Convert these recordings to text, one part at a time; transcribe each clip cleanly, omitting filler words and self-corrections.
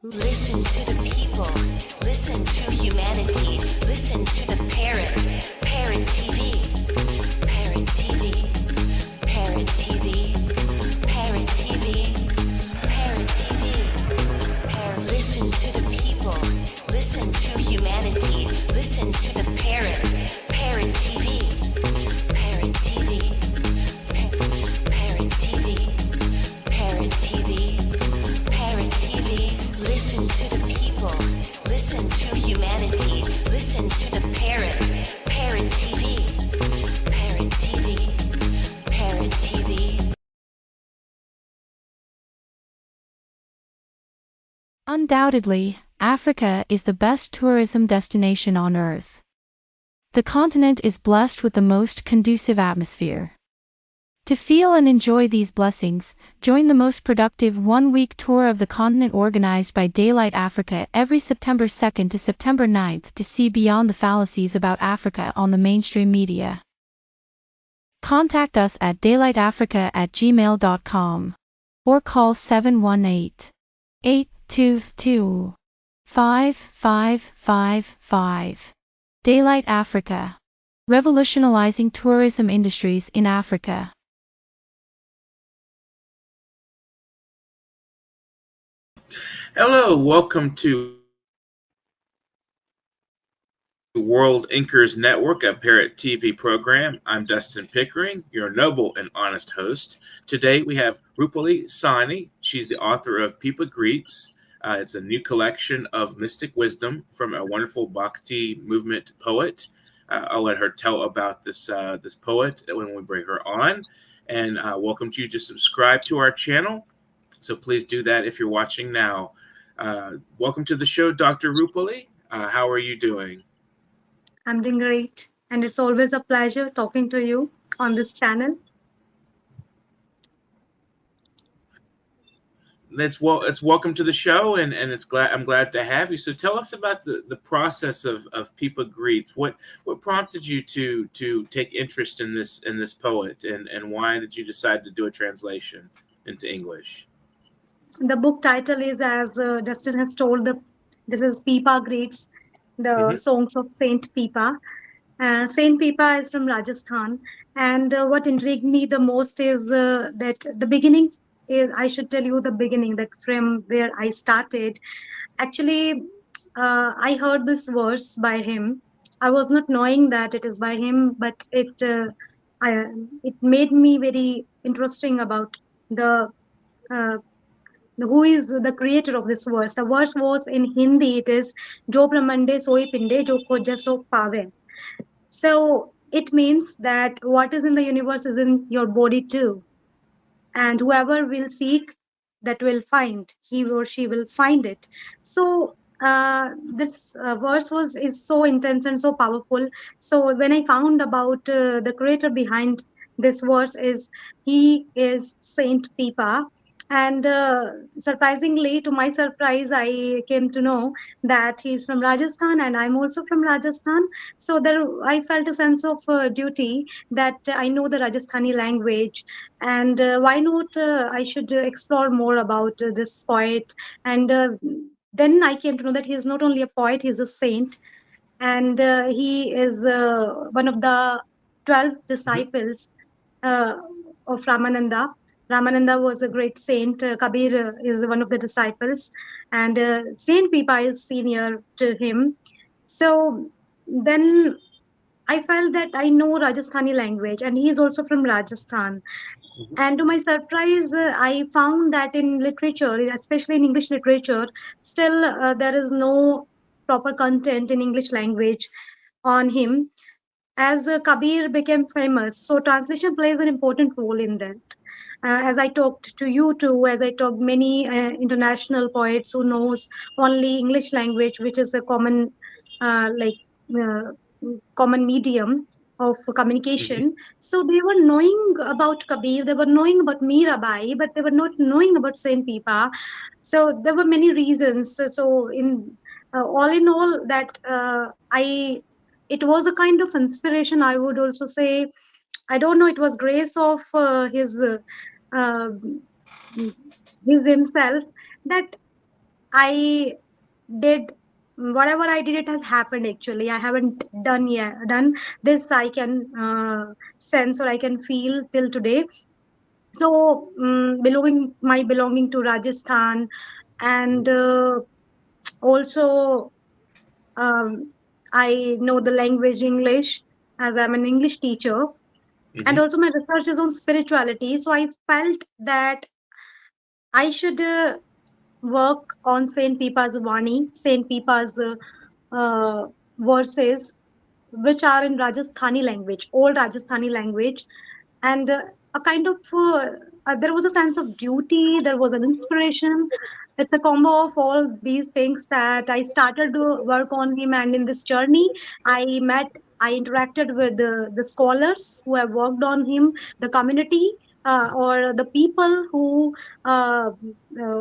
Listen to the people. Listen to humanity. Listen to the parrot. Parrot TV. Parrot TV. Parrot TV. Parrot TV. Parrot TV. Listen to the people. Listen to humanity. Listen to the parrot. Parrot TV. Parrot TV. Parrot TV. Parrot TV. Parrot TV. Listen to the people. Listen to humanity. Listen to the parrot. Parrot TV. Parrot TV. Parrot TV. Undoubtedly, Africa is the best tourism destination on Earth. The continent is blessed with the most conducive atmosphere. To feel and enjoy these blessings, join the most productive one-week tour of the continent organized by Daylight Africa every September 2nd to September 9th to see beyond the fallacies about Africa on the mainstream media. Contact us at daylightafrica@gmail.com or call 718-822-5555. Daylight Africa. Revolutionizing tourism industries in Africa. Hello, welcome to World Inkers Network, a Parrot TV program. I'm Dustin Pickering, your noble and honest host. Today we have Rupali Saini. She's the author of People Greets. It's a new collection of mystic wisdom from a wonderful Bhakti movement poet. I'll let her tell about this poet when we bring her on. And welcome you to subscribe to our channel. So please do that if you're watching now. Welcome to the show, Dr. Rupali. How are you doing? I'm doing great. And it's always a pleasure talking to you on this channel. It's welcome to the show, and I'm glad to have you. So tell us about the process of People Greets. What prompted you to take interest in this poet, and why did you decide to do a translation into English? The book title is, as Dustin has told, this is People Greets, the songs of Saint Pipa. Saint Pipa is from Rajasthan, and what intrigued me the most is that the beginning is, I should tell you the beginning, that from where I started. Actually, I heard this verse by him. I was not knowing that it is by him, but it made me very interesting about who is the creator of this verse. The verse was in Hindi. It is Jo Brahmande Soi Pinde Jo Khoja So Pave. So it means that what is in the universe is in your body too. And whoever will seek, that will find. He or she will find it. So this verse is so intense and so powerful. So when I found about the creator behind this verse, he is Saint Pipa. And surprisingly, to my surprise, I came to know that he's from Rajasthan and I'm also from Rajasthan. So I felt a sense of duty that I know the Rajasthani language, and why not I should explore more about this poet. And then I came to know that he's not only a poet, he's a saint, and he is one of the 12 disciples of Ramananda. Ramananda was a great saint. Kabir is one of the disciples, and Saint Pipa is senior to him. So then I felt that I know Rajasthani language, and he is also from Rajasthan. And to my surprise, I found that in literature, especially in English literature, still there is no proper content in English language on him. As Kabir became famous, so translation plays an important role in that. As I talked to you too, as I talked many international poets who knows only English language, which is a common common medium of communication. So they were knowing about Kabir, they were knowing about Mirabai, but they were not knowing about Saint Pipa. So there were many reasons. So in all in all, that it was a kind of inspiration, I would also say. I don't know, it was grace of his himself, that I did whatever I did, it has happened actually. I haven't done this. I can sense or I can feel till today. So belonging to Rajasthan, and also um, I know the language English as I'm an English teacher, and Mm-hmm. also my research is on spirituality. So I felt that I should work on Saint Pipa's Vani, Saint Pipa's verses, which are in Rajasthani language, old Rajasthani language, and a kind of there was a sense of duty, there was an inspiration. It's a combo of all these things that I started to work on him, and in this journey I interacted with the scholars who have worked on him, the community, or the people uh,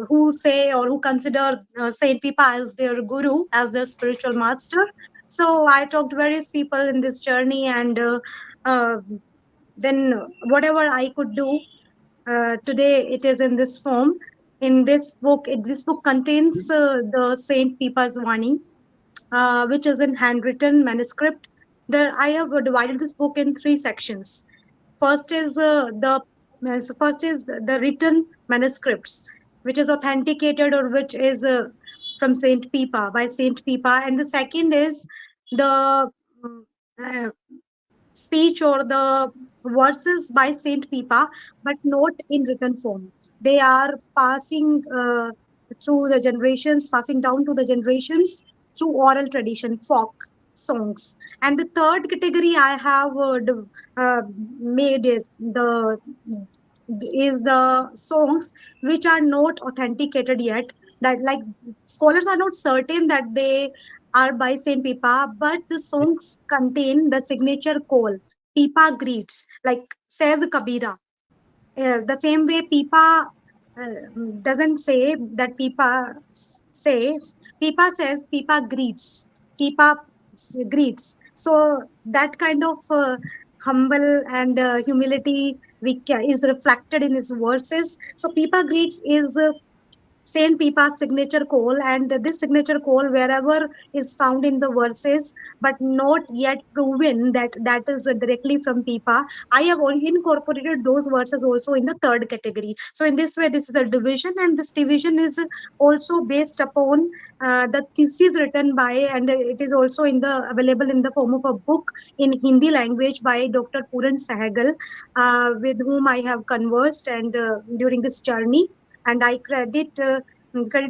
who say or who consider Saint Pipa as their guru, as their spiritual master. So I talked to various people in this journey, and uh, then whatever I could do, today it is in this form. In this book, this book contains the Saint Pipa's Vani, which is in handwritten manuscript. There, I have divided this book in three sections. First is first is the written manuscripts, which is authenticated or which is from Saint Pipa by Saint Pipa, and the second is the uh, speech or the verses by Saint Pipa, but not in written form. They are passing through the generations, passing down to the generations through oral tradition, folk songs. And the third category I have uh, made it the is the songs which are not authenticated yet. That, like, scholars are not certain that they are by Saint Pipa, but the songs contain the signature call. Pipa greets, like says Kabira. The same way Pipa uh, doesn't say that says, Pipa says, Pipa greets. Pipa greets. So that kind of humble and humility is reflected in his verses. So Pipa greets is Saint Pipa's signature call, and this signature call, wherever is found in the verses, but not yet proven that that is directly from Pipa. I have only incorporated those verses also in the third category. So in this way, this is a division, and this division is also based upon the thesis written by, and it is also in the available in the form of a book in Hindi language by Dr. Puran Sahgal, with whom I have conversed and during this journey, and I credit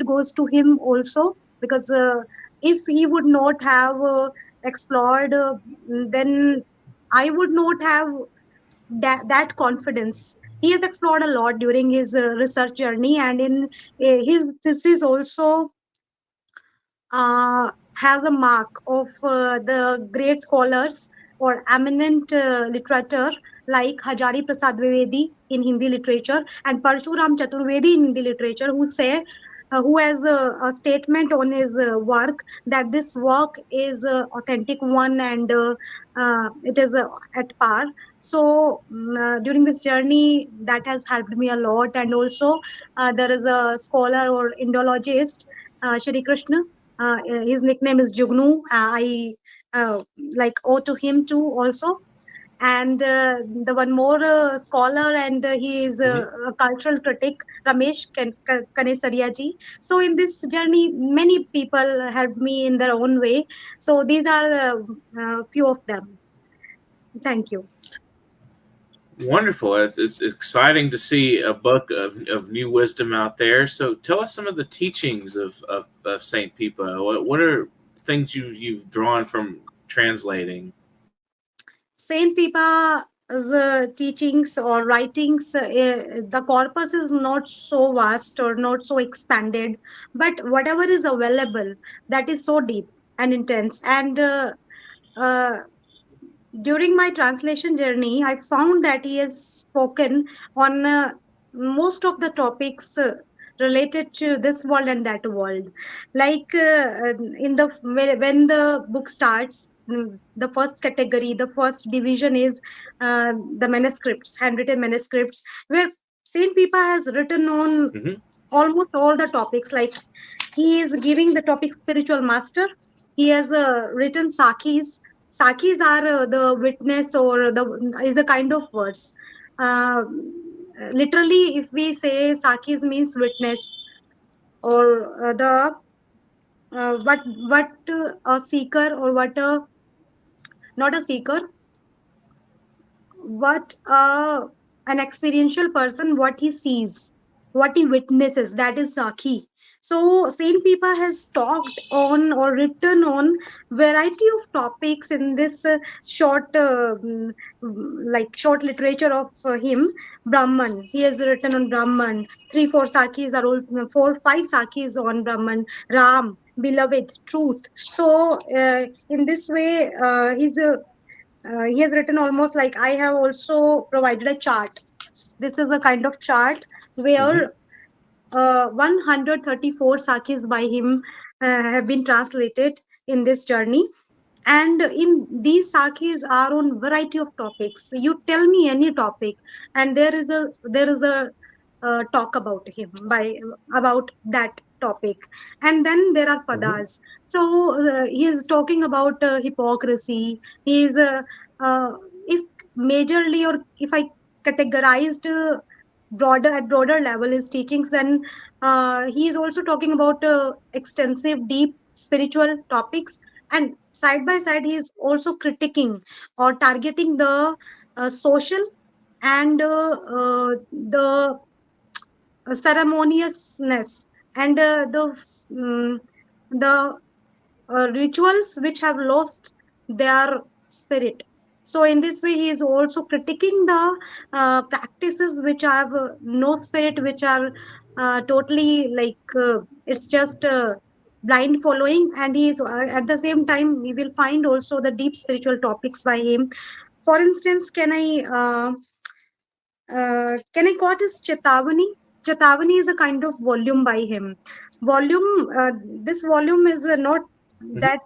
goes to him also, because if he would not have explored, then I would not have that confidence. He has explored a lot during his research journey, and in his thesis also has a mark of the great scholars or eminent literature like Hajari Prasad Dwivedi in Hindi literature and Parshuram Chaturvedi in Hindi literature, who has a statement on his work that this work is authentic one, and it is at par. So during this journey, that has helped me a lot, and also there is a scholar or Indologist, Shri Krishna. His nickname is Jugnu. I like owe to him too also. And the one more scholar, and he is Mm-hmm. a cultural critic, Ramesh Kanesaria ji. So in this journey, many people helped me in their own way. So these are few of them. Thank you. Wonderful. It's exciting to see a book of new wisdom out there. So tell us some of the teachings of Saint Pipa. What are things you've drawn from translating? Saint Pipa's teachings or writings, the corpus is not so vast or not so expanded, but whatever is available, that is so deep and intense. And uh, during my translation journey, I found that he has spoken on most of the topics related to this world and that world. Like in the when the book starts, the first category, the first division is the manuscripts, handwritten manuscripts, where Saint Pipa has written on Mm-hmm. almost all the topics. Like he is giving the topic spiritual master. He has written Sakis. Sakis are the witness, or the is a kind of words. Uh, Literally, if we say Sakis means witness, or what a seeker, or what a not a seeker, what an experiential person, what he sees, what he witnesses, that is Saki. So Saint Pipa has talked on or written on variety of topics in this short like short literature of him. Brahman, he has written on Brahman. 3 4 Sakis are all 4 5 Sakis on Brahman. Ram, beloved, truth. So in this way he has written almost like, I have also provided a chart. This is a kind of chart Mm-hmm. where 134 sakis by him have been translated in this journey. And in these sakis are on variety of topics. You tell me any topic, and there is a talk about him by about that topic. And then there are Mm-hmm. padas. So he is talking about hypocrisy. He is uh, if majorly, or if I categorized broader at broader level his teachings, then he is also talking about extensive deep spiritual topics. And side by side he is also critiquing or targeting the social and the ceremoniousness, and the rituals which have lost their spirit. So in this way he is also critiquing the practices which have no spirit, which are totally like it's just blind following. And he is at the same time we will find also the deep spiritual topics by him. For instance, can I quote his Chetavani? Chetavani is a kind of volume by him. Volume. This volume is not Mm-hmm. that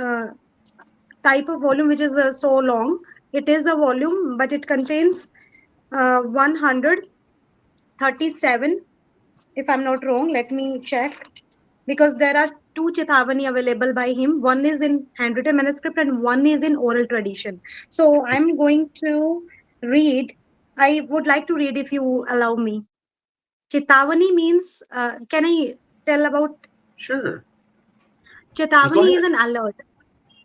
uh, type of volume which is so long. It is a volume, but it contains 137. If I'm not wrong, let me check, because there are two Chetavani available by him. One is in handwritten manuscript and one is in oral tradition. So I'm going to read. I would like to read if you allow me. Chetavani means, can I tell about Sure. Go Chetavani ahead. is an alert.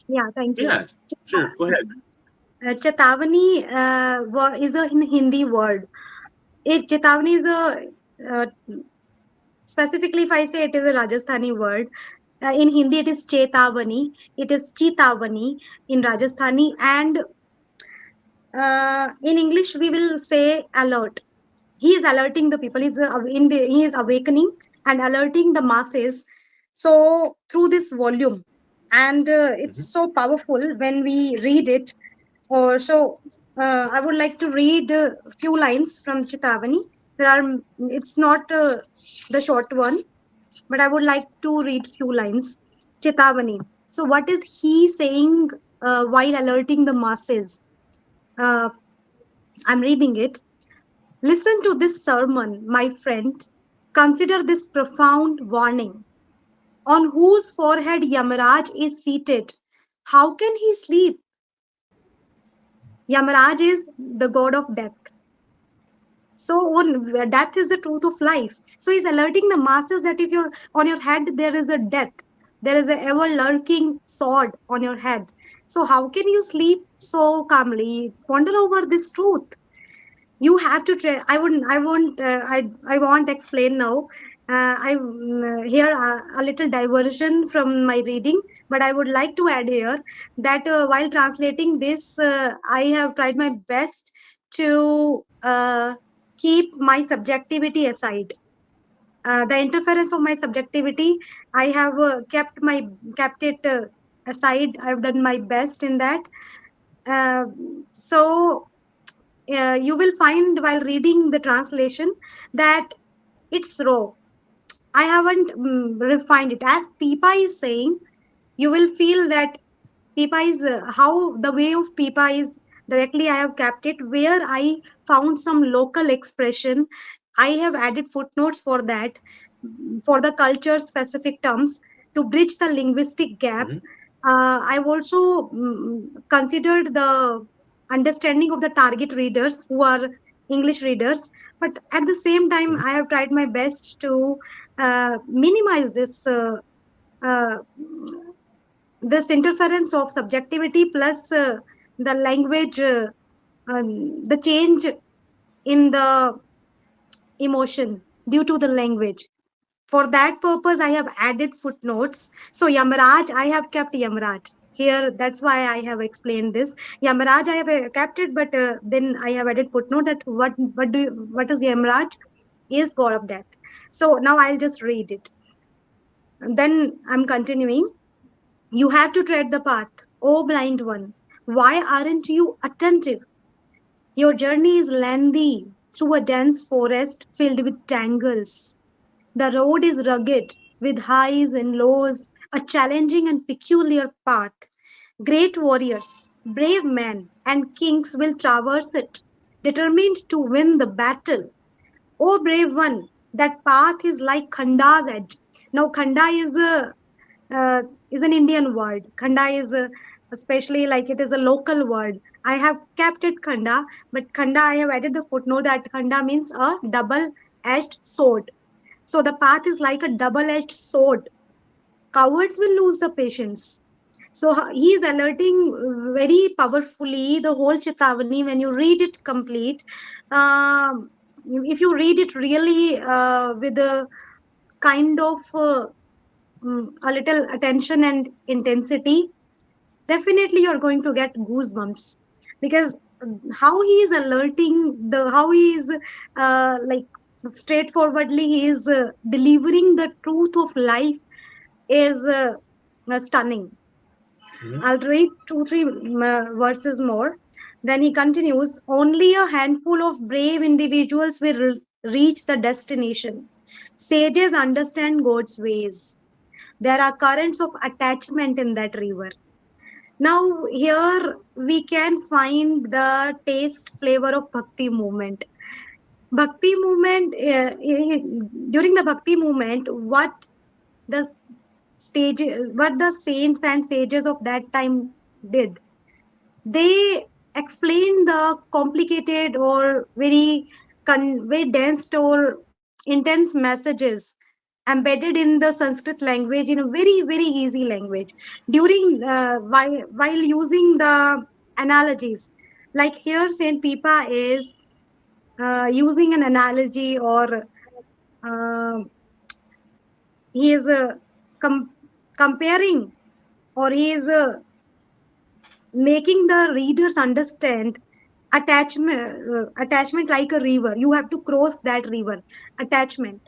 Yeah, thank you. Yeah. Sure. Go ahead. Chetavani is a Hindi word. Chetavani is uh, specifically, if I say, it is a Rajasthani word. In Hindi, it is Chetavani. It is Chitavani in Rajasthani. And in English, we will say alert. He is alerting the people. He is awakening and alerting the masses. So through this volume, and Mm-hmm. it's so powerful when we read it. Or so I would like to read a few lines from Chitavani. There are. It's not the short one, but I would like to read few lines. Chitavani. So what is he saying while alerting the masses? Uh, I'm reading it. Listen to this sermon, my friend. Consider this profound warning. On whose forehead Yamaraj is seated, how can he sleep? Yamaraj is the god of death. So on death is the truth of life. So he's alerting the masses that if you're on your head there is a death, there is a ever lurking sword on your head. So how can you sleep so calmly? Ponder over this truth. You have to try. I won't explain now. I Here a little diversion from my reading, but I would like to add here that while translating this, I have tried my best to keep my subjectivity aside. The interference of my subjectivity, I have kept it aside. I've done my best in that. Uh, so you will find while reading the translation that it's raw. I haven't refined it. As Pipa is saying, you will feel that Pipa is how the way of Pipa is directly. I have kept it where I found some local expression I have added footnotes for that, for the culture specific terms to bridge the linguistic gap. Mhm. I've also considered the understanding of the target readers who are English readers, but at the same time, Mhm. I have tried my best to minimize uh, this interference of subjectivity plus the language, the change in the emotion due to the language. For that purpose, I have added footnotes. So Yamaraj, I have kept Yamaraj here. That's why I have explained this. Yamaraj, I have kept it, but then I have added footnote that what is Yamaraj is God of death. So now I'll just read it. And then I'm continuing. You have to tread the path, O blind one. Why aren't you attentive? Your journey is lengthy through a dense forest filled with tangles. The road is rugged, with highs and lows, a challenging and peculiar path. Great warriors, brave men, and kings will traverse it, determined to win the battle. O brave one, that path is like Khanda's edge. Now, Khanda uh, is an Indian word. Khanda is especially like it is a local word. I have kept it Khanda, but Khanda I have added the footnote that Khanda means a double-edged sword. So the path is like a double-edged sword. Cowards will lose the patience. So he is alerting very powerfully the whole Chetavani when you read it complete. Um, if you read it really with a kind of a little attention and intensity, definitely you're going to get goosebumps because how he is alerting the how he is like straightforwardly he is delivering the truth of life is stunning. Mhm. I'll read two, three verses more. Then he continues, only a handful of brave individuals will reach the destination. Sages understand God's ways. There are currents of attachment in that river. Now, here we can find the taste flavor of Bhakti movement. Bhakti movement, during the Bhakti movement, the what the saints and sages of that time did, they explained the complicated or very dense or intense messages embedded in the Sanskrit language in a very easy language during while using the analogies. Like here, Saint Pipa is using an analogy, or uh, he is comparing, or he is making the readers understand attachment like a river. You have to cross that river. Attachment.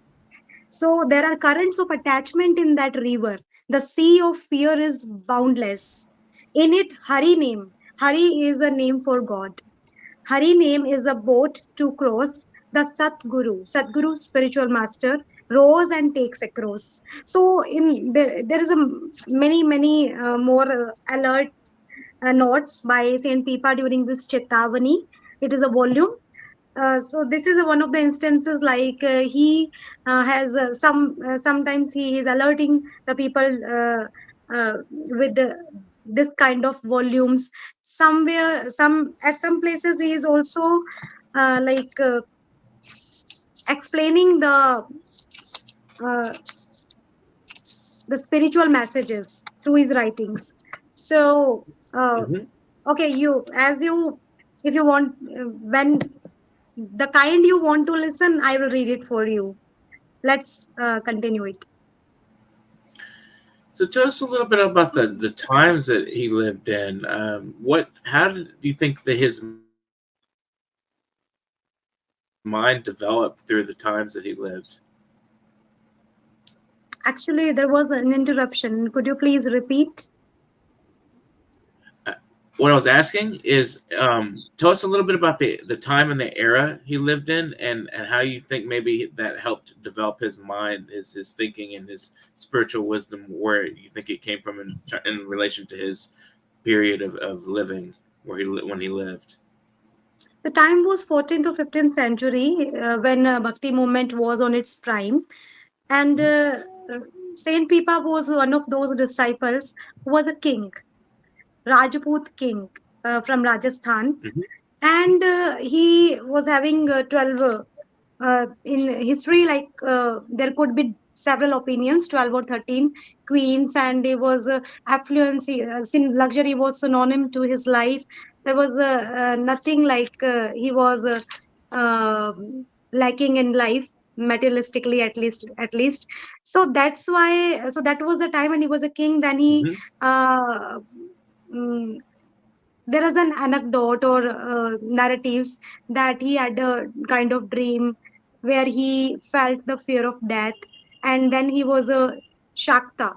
So there are currents of attachment in that river. The sea of fear is boundless. In it, Hari name. Hari is a name for God. Hari name is a boat to cross. The Satguru, spiritual master, rows and takes across. So there is a many more alert notes by Saint Pipa during this Chetavani. It is a volume. So this is one of the instances like he has sometimes he is alerting the people with this kind of volumes. Somewhere, some places he is also like explaining uh, the spiritual messages through his writings. So Mhm. okay, if you want when the kind you want to listen, I will read it for you. Let's continue it. So tell us a little bit about the times that he lived in. How did you think that his mind developed through the times that he lived? Actually, there was an interruption. Could you please repeat? What I was asking is, tell us a little bit about the time and the era he lived in, and how you think maybe that helped develop his mind, his thinking, and his spiritual wisdom. Where you think it came from in relation to his period of living, when he lived. The time was 14th or 15th century when Bhakti movement was on its prime. And Saint Pipa was one of those disciples who was a king, Rajput king from Rajasthan. Mhm. And he was having 12 in history, like there could be several opinions, 12 or 13 queens, and he was affluence, luxury was synonym to his life. There was nothing like he was lacking in life, materialistically, at least. So that's why, so that was the time when he was a king. Then he Mhm. uh, mm, there is an anecdote or narratives that he had a kind of dream where he felt the fear of death, and then he was a Shakta.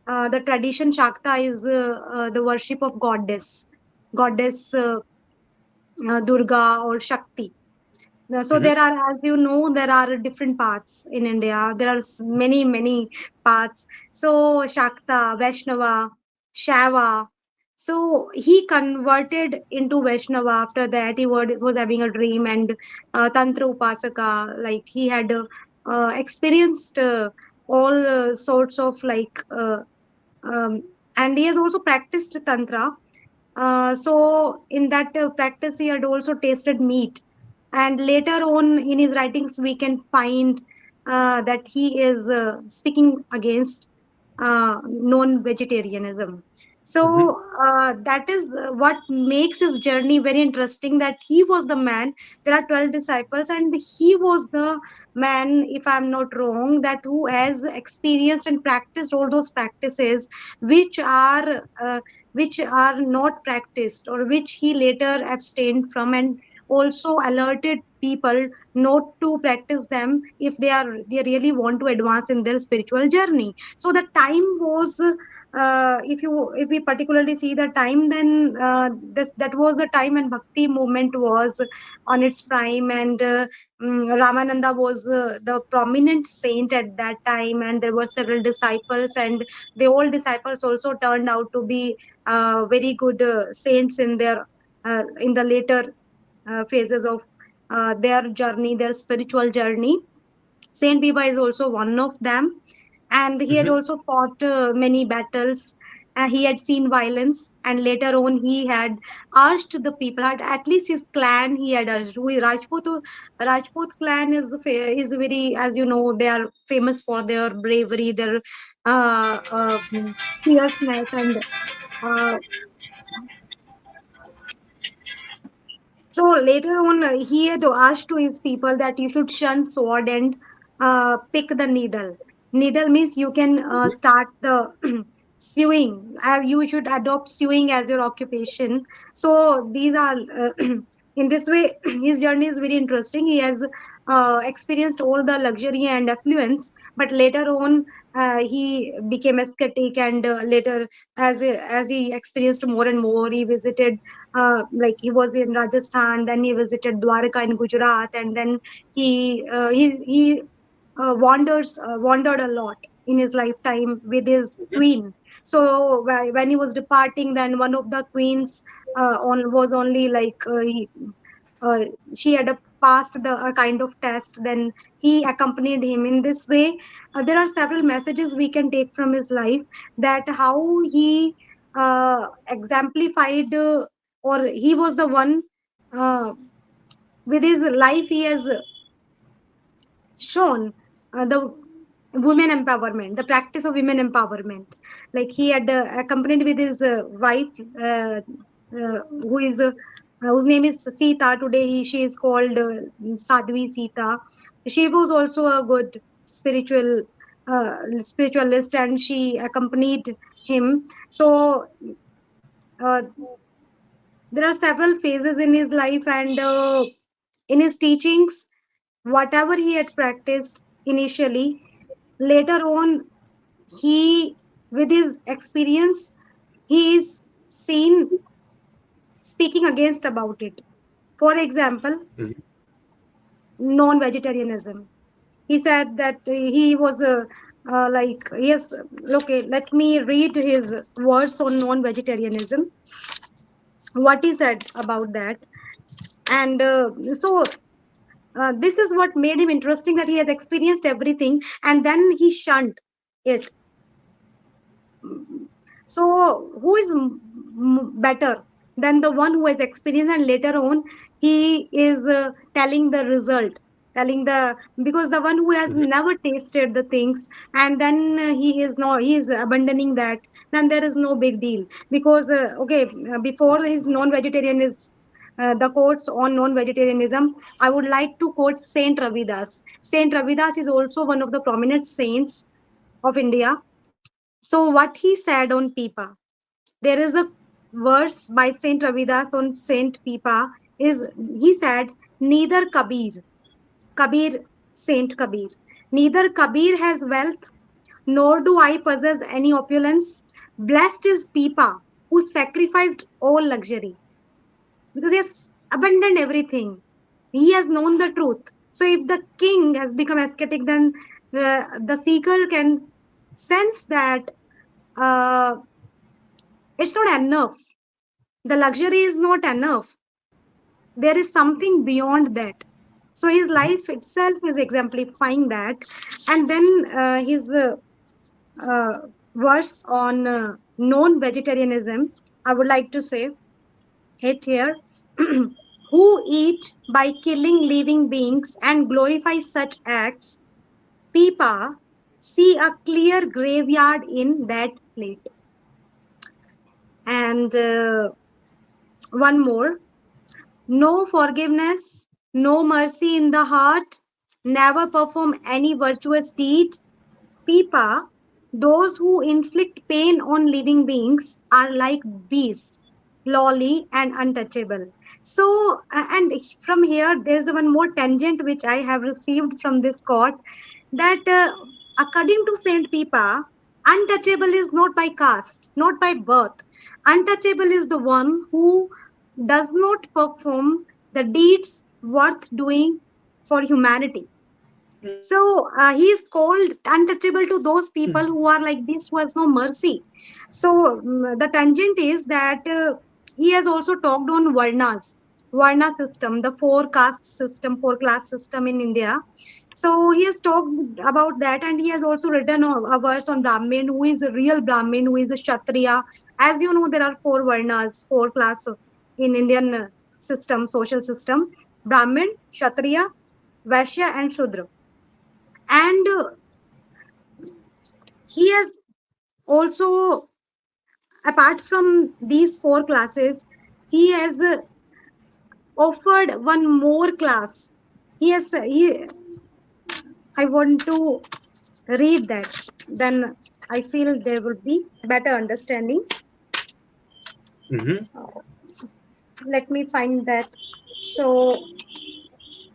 The tradition Shakta is the worship of goddess Durga or Shakti. So Mhm. there are, as you know, there are different paths in India. There are many paths. So Shakta, Vaishnava, Shaiva. So he converted into Vaishnava. After that, he was having a dream, and Tantra Upasaka. Like he had experienced all sorts of um, and he has also practiced Tantra. So in that practice, he had also tasted meat, and later on in his writings, we can find that he is speaking against non-vegetarianism. Mhm. So that is what makes his journey very interesting. That he was the man. There are 12 disciples, and he was the man, if I'm not wrong, that who has experienced and practiced all those practices which are not practiced, or which he later abstained from, and also alerted people not to practice them if they really want to advance in their spiritual journey. So the time was if we particularly see the time, then this that was the time when Bhakti movement was on its prime, and Ramananda was the prominent saint at that time, and there were several disciples, and the old disciples also turned out to be very good saints in the later phases of their journey, their spiritual journey. Saint Biba is also one of them, and he had Mhm. also fought many battles. He had seen violence, and later on he had asked the people, at least his clan, he had asked. Rajput clan is very, as you know, they are famous for their bravery, their fierceness, and uh, so later on, he had asked to his people that you should shun sword and pick the needle. Needle means you can start the sewing. You should adopt sewing as your occupation. So these are in this way, his journey is very interesting. He has experienced all the luxury and affluence, but later on, he became ascetic, and later, as he experienced more and more, he visited like he was in Rajasthan, then he visited Dwarka in Gujarat, and then he wandered a lot in his lifetime with his Mhm. queen. So when he was departing, then one of the queens on was only uh, she had passed the kind of test. Then he accompanied him in this way. There are several messages we can take from his life, that how he exemplified or he was the one uh, with his life he has shown the women empowerment, the practice of women empowerment. Like he had accompanied with his wife, who is whose name is Sita. Today she is called Sadhvi Sita. She was also a good spiritualist, and she accompanied him. So uh, there are several phases in his life, and in his teachings, whatever he had practiced initially, later on, he, with his experience, he is seen speaking against about it. For example, Mhm. non-vegetarianism. He said that he was yes, okay, let me read his words on non-vegetarianism. What he said about that. And this is what made him interesting, that he has experienced everything and then he shunned it. So who is better than the one who has experienced, and later on he is telling the result, telling the, because the one who has never tasted the things and then he is abandoning that, then there is no big deal. Because before his non-vegetarianism, the quotes on non-vegetarianism, I would like to quote Saint Ravidas. Saint Ravidas is also one of the prominent saints of India. So what he said on Pipa, there is a verse by Saint Ravidas on Saint Pipa, is he said, neither Kabir, Saint Kabir, neither Kabir has wealth, nor do I possess any opulence. Blessed is Pipa, who sacrificed all luxury, because he has abandoned everything. He has known the truth. So if the king has become ascetic, then the seeker can sense that it's not enough. The luxury is not enough. There is something beyond that. So his life itself is exemplifying that. And then his verse on non-vegetarianism, I would like to say it here. Who eat by killing living beings and glorify such acts, Pipa, see a clear graveyard in that plate. And one more, no forgiveness, no mercy in the heart, never perform any virtuous deed. Pipa, those who inflict pain on living beings are like beasts, lowly and untouchable. So, and from here, there's one more tangent which I have received from this quote, that according to Saint Pipa, untouchable is not by caste, not by birth. Untouchable is the one who does not perform the deeds worth doing for humanity. So he is called untouchable to those people who are like this, who has no mercy. So the tangent is that he has also talked on Varna system, the four caste system, four class system in India. So he has talked about that, and he has also written a verse on Brahmin, who is a real Brahmin, who is a Kshatriya. As you know, there are four Varnas, four class in Indian system, social system: Brahmin, Kshatriya, Vaishya, and Shudra. And he has also, apart from these four classes, he has offered one more class. I want to read that, then I feel there will be better understanding. Let me find that. So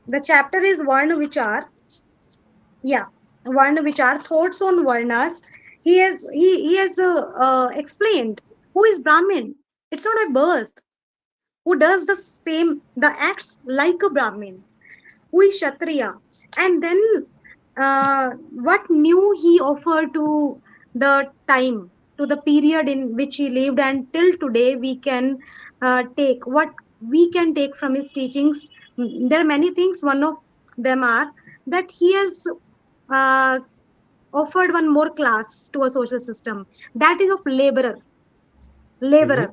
the chapter is Varna Vichar. Yeah, Varna Vichar, thoughts on Varnas. He has explained who is Brahmin. It's not a birth. Who does the acts like a Brahmin. Who is Kshatriya. And then what new he offered to the time, to the period in which he lived, and till today we can take what we can take from his teachings. There are many things. One of them are that he has offered one more class to a social system, that is of laborer. That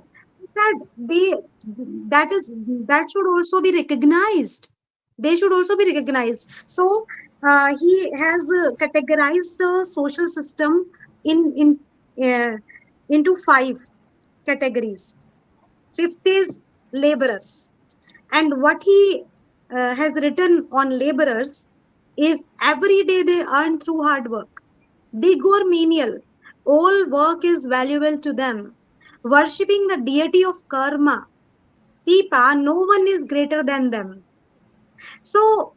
should also be recognized. They should also be recognized. So he has categorized the social system into 5 categories. 5th is laborers, and what he has written on laborers is, every day they earn through hard work, big or menial, all work is valuable to them. Worshipping the deity of karma, Pipa, no one is greater than them. So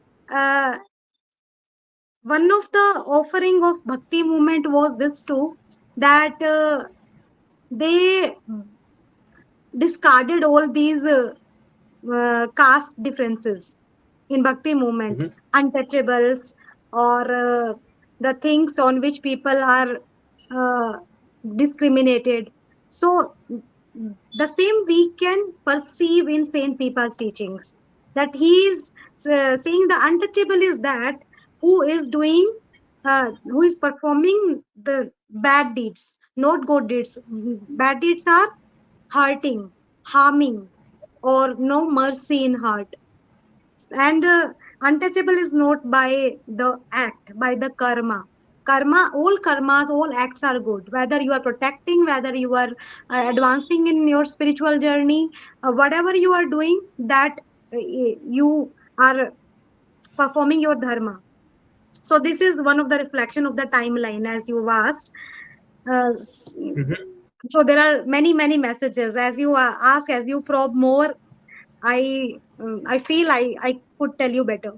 one of the offering of bhakti movement was this too, that they discarded all these caste differences in bhakti movement, untouchables, or the things on which people are discriminated. So the same we can perceive in Saint Pipa's teachings. that he is saying the untouchable is that who is doing, who is performing the bad deeds, not good deeds. Bad deeds are hurting, harming, or no mercy in heart. And untouchable is not by the act, by the karma. All karmas, all acts are good, whether you are protecting, whether you are advancing in your spiritual journey, whatever you are doing, that you are performing your dharma. So this is one of the reflection of the timeline, as you asked. Mhm. So there are many messages, as you ask, as you probe more, I I feel I could tell you better.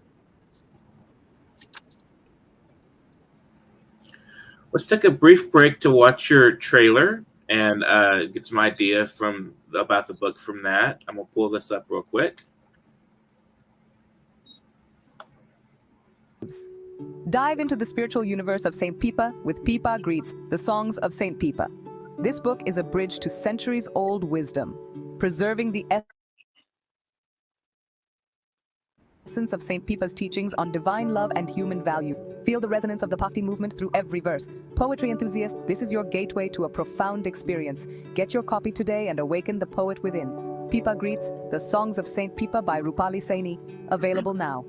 Let's take a brief break to watch your trailer and get some idea from about the book from that. I'm gonna pull this up real quick. Dive into the spiritual universe of St. Pipa with Pipa Greets, the Songs of St. Pipa. This book is a bridge to centuries-old wisdom, preserving the essence of St. Pipa's teachings on divine love and human values. Feel the resonance of the Bhakti movement through every verse. Poetry enthusiasts, this is your gateway to a profound experience. Get your copy today and awaken the poet within. Pipa Greets, the Songs of St. Pipa by Rupali Saini, available now.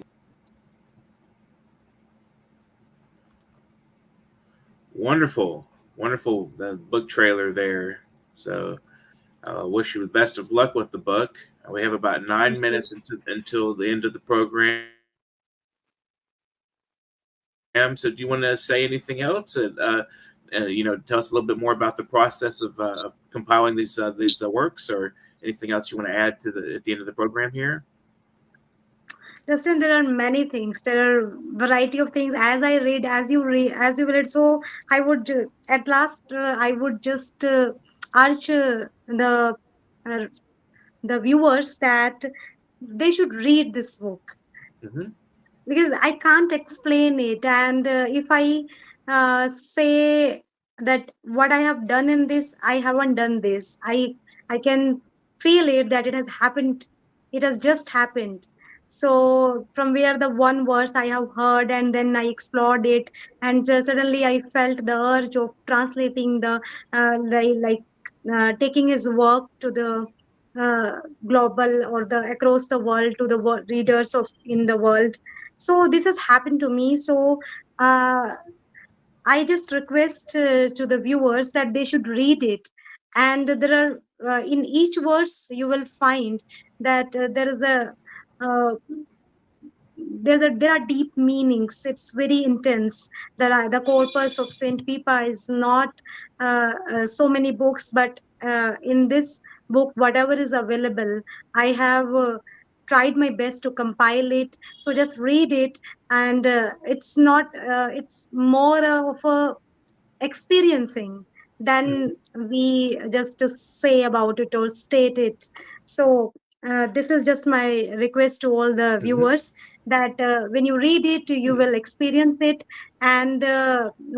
Wonderful, wonderful the book trailer there. So I wish you the best of luck with the book. We have about 9 minutes until the end of the program. So do you want to say anything else? Tell us a little bit more about the process of compiling these works, or anything else you want to add to at the end of the program here. Justin, there are many things. There are variety of things. As I read, as you read, as you read. So I would, at last, I would just urge uh, the viewers that they should read this book, Mm-hmm. because I can't explain it. And if I say that what I have done in this, I haven't done this. I can feel it that it has happened. It has just happened. So from where the one verse I have heard, and then I explored it, and suddenly I felt the urge of translating the taking his work to the uh, global or the across the world to the readers of in the world. So this has happened to me. So uh, I just request to the viewers that they should read it. And there are in each verse you will find that there is a uh, there are deep meanings. It's very intense. The corpus of Saint Pipa is not so many books, but in this book, whatever is available, I have tried my best to compile it. So just read it, and it's not. It's more of a experiencing than we just to say about it or state it. So this is just my request to all the Mm-hmm. viewers that when you read it, you will experience it. And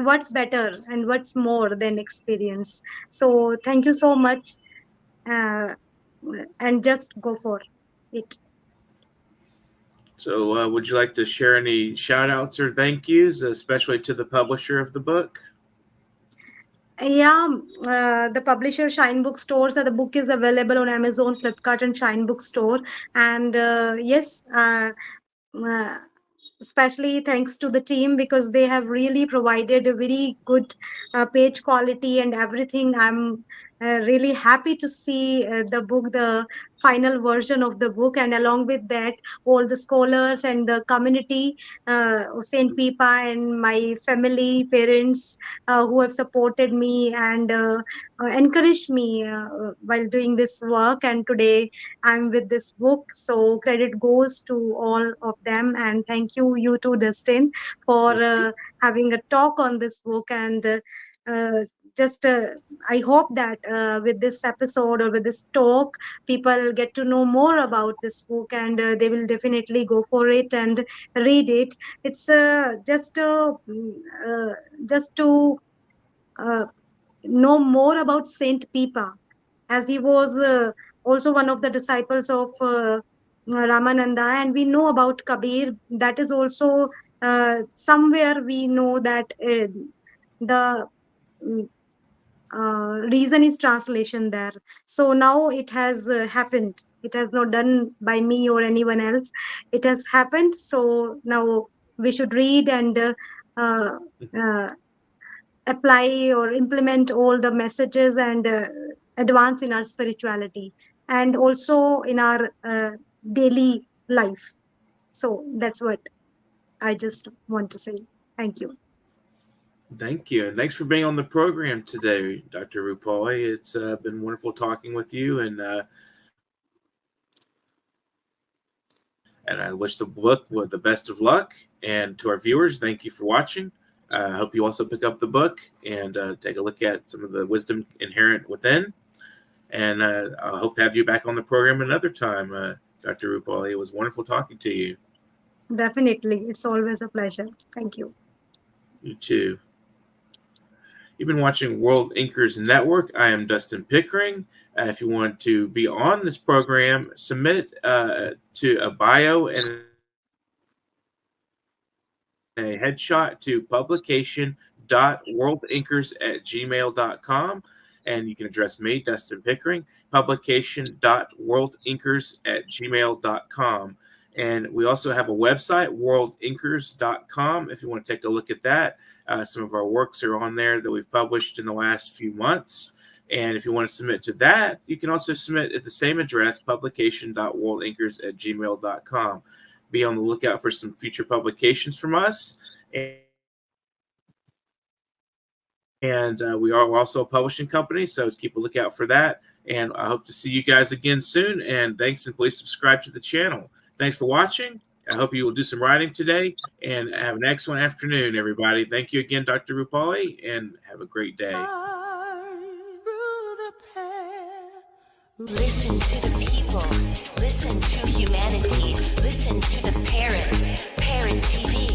what's better and what's more than experience? So thank you so much, uh, and just go for it. So, would you like to share any shout outs or thank yous, especially to the publisher of the book? Yeah, the publisher Shine Bookstores. The book is available on Amazon, Flipkart, and Shine Bookstore. And yes, uh, especially thanks to the team, because they have really provided a very good page quality and everything. I'm really happy to see the book, the final version of the book, and along with that, all the scholars and the community of St. Pipa and my family, parents who have supported me and encouraged me while doing this work. And today I'm with this book. So credit goes to all of them. And thank you, you too, Dustin, for having a talk on this book. And uh, just I hope that with this episode or with this talk, people get to know more about this book, and they will definitely go for it and read it. It's just to uh, know more about Saint Pipa, as he was also one of the disciples of Ramananda, and we know about Kabir. That is also somewhere we know that the mm, reason is translation there. So now it has happened. It has not done by me or anyone else. It has happened. So now we should read and uh, uh, apply or implement all the messages and advance in our spirituality and also in our daily life. So that's what I just want to say. Thank you. Thank you. And thanks for being on the program today, Dr. Rupali. It's been wonderful talking with you. And I wish the book the best of luck. And to our viewers, thank you for watching. I hope you also pick up the book and take a look at some of the wisdom inherent within. And I hope to have you back on the program another time, Dr. Rupali. It was wonderful talking to you. Definitely. It's always a pleasure. Thank you. You too. You've been watching World Inkers Network. I am Dustin Pickering. If you want to be on this program, submit to a bio and a headshot to publication.worldinkers@gmail.com. And you can address me, Dustin Pickering, publication.worldinkers@gmail.com. And we also have a website, worldinkers.com, if you want to take a look at that. Some of our works are on there that we've published in the last few months. And if you want to submit to that, you can also submit at the same address, publication.worldinkers@gmail.com. Be on the lookout for some future publications from us. And we are also a publishing company, so keep a lookout for that. And I hope to see you guys again soon. And thanks, and please subscribe to the channel. Thanks for watching. I hope you will do some writing today, and have an excellent afternoon, everybody. Thank you again, Dr. Rupali, and have a great day. Listen to the people. Listen to humanity. Listen to the Parrot. Parrot TV.